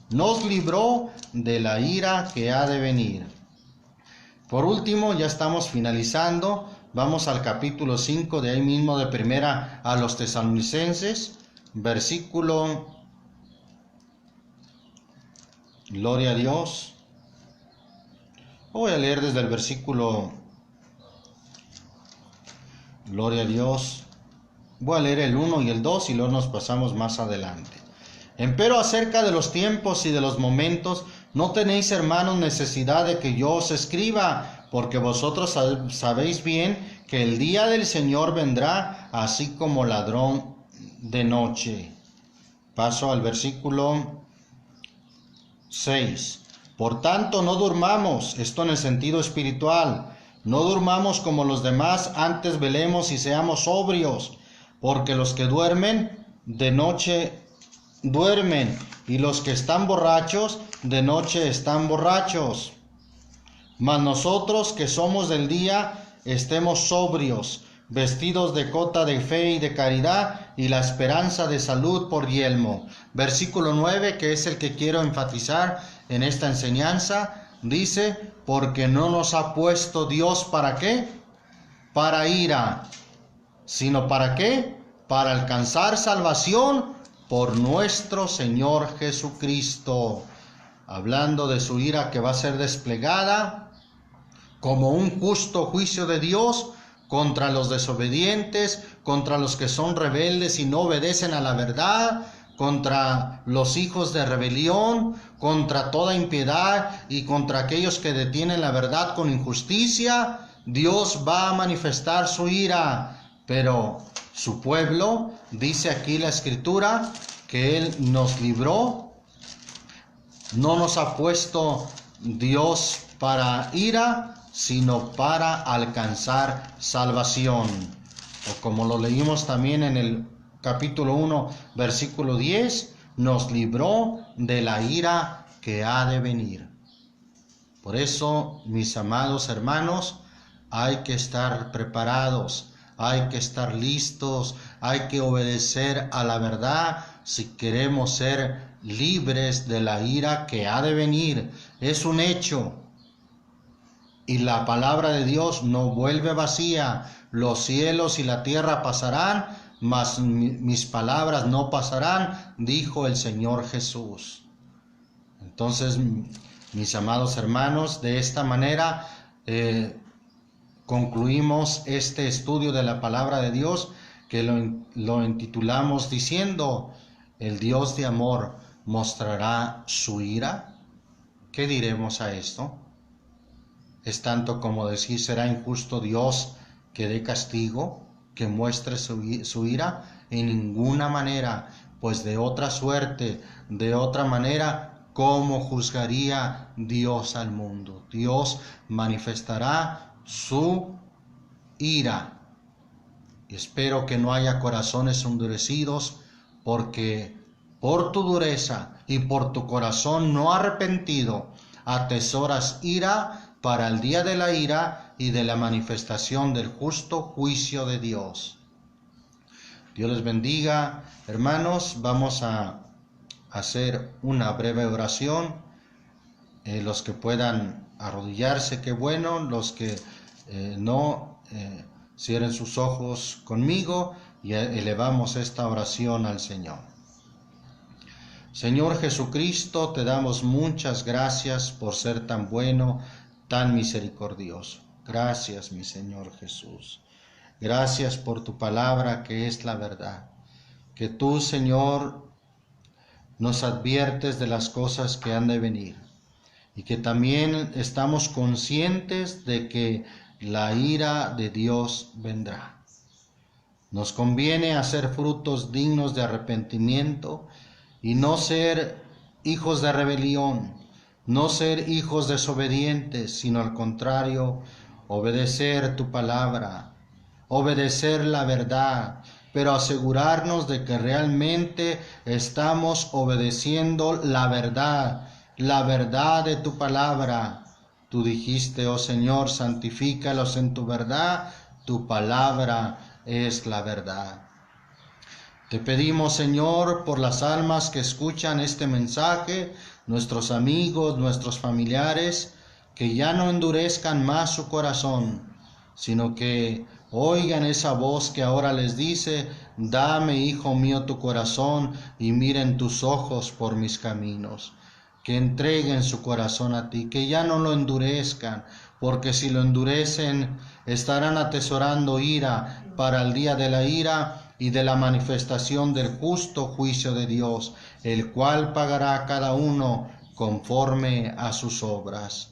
Nos libró de la ira que ha de venir. Por último, ya estamos finalizando. Vamos al capítulo 5 de ahí mismo de primera a los Tesalonicenses, versículo, gloria a Dios. Voy a leer desde el versículo, gloria a Dios. Voy a leer el 1 y el 2 y luego nos pasamos más adelante. Empero acerca de los tiempos y de los momentos, no tenéis, hermanos, necesidad de que yo os escriba, porque vosotros sabéis bien que el día del Señor vendrá así como ladrón de noche. Paso al versículo 6. Por tanto, no durmamos, esto en el sentido espiritual, no durmamos como los demás, antes velemos y seamos sobrios, porque los que duermen de noche duermen, y los que están borrachos de noche están borrachos. Mas nosotros que somos del día, estemos sobrios, vestidos de cota de fe y de caridad, y la esperanza de salud por yelmo. Versículo 9, que es el que quiero enfatizar en esta enseñanza, dice, porque no nos ha puesto Dios, ¿para qué? Para ira, sino ¿para qué? Para alcanzar salvación por nuestro Señor Jesucristo. Hablando de su ira que va a ser desplegada como un justo juicio de Dios contra los desobedientes, contra los que son rebeldes y no obedecen a la verdad, contra los hijos de rebelión, contra toda impiedad y contra aquellos que detienen la verdad con injusticia. Dios va a manifestar su ira, pero su pueblo, dice aquí la Escritura, que Él nos libró. No nos ha puesto Dios para ira, sino para alcanzar salvación. O como lo leímos también en el capítulo 1, versículo 10, nos libró de la ira que ha de venir. Por eso, mis amados hermanos, hay que estar preparados, hay que estar listos, hay que obedecer a la verdad si queremos ser libres de la ira que ha de venir. Es un hecho. Y la palabra de Dios no vuelve vacía. Los cielos y la tierra pasarán, mas mis palabras no pasarán, dijo el Señor Jesús. Entonces, mis amados hermanos, de esta manera concluimos este estudio de la palabra de Dios, que lo intitulamos diciendo, ¿el Dios de amor mostrará su ira? ¿Qué diremos a esto? Es tanto como decir, ¿será injusto Dios que dé castigo, que muestre su ira? En ninguna manera, pues de otra suerte, de otra manera, ¿cómo juzgaría Dios al mundo? Dios manifestará su ira. Espero que no haya corazones endurecidos, porque por tu dureza y por tu corazón no arrepentido atesoras ira para el día de la ira y de la manifestación del justo juicio de Dios. Dios les bendiga, hermanos. Vamos a hacer una breve oración. Los que puedan arrodillarse, qué bueno. Los que no, cierren sus ojos conmigo y elevamos esta oración al Señor. Señor Jesucristo, te damos muchas gracias por ser tan bueno, tan misericordioso. Gracias, mi Señor Jesús. Gracias por tu palabra que es la verdad. que tú, Señor, nos adviertes de las cosas que han de venir y que también estamos conscientes de que la ira de Dios vendrá. Nos conviene hacer frutos dignos de arrepentimiento y no ser hijos de rebelión, no ser hijos desobedientes, sino al contrario, obedecer tu palabra, obedecer la verdad, pero asegurarnos de que realmente estamos obedeciendo la verdad de tu palabra. Tú dijiste, oh Señor, santifícalos en tu verdad, tu palabra es la verdad. Te pedimos, Señor, por las almas que escuchan este mensaje, nuestros amigos, nuestros familiares, que ya no endurezcan más su corazón, sino que oigan esa voz que ahora les dice, dame, hijo mío, tu corazón y miren tus ojos por mis caminos. Que entreguen su corazón a ti, que ya no lo endurezcan, porque si lo endurecen, estarán atesorando ira para el día de la ira y de la manifestación del justo juicio de Dios, el cual pagará a cada uno conforme a sus obras.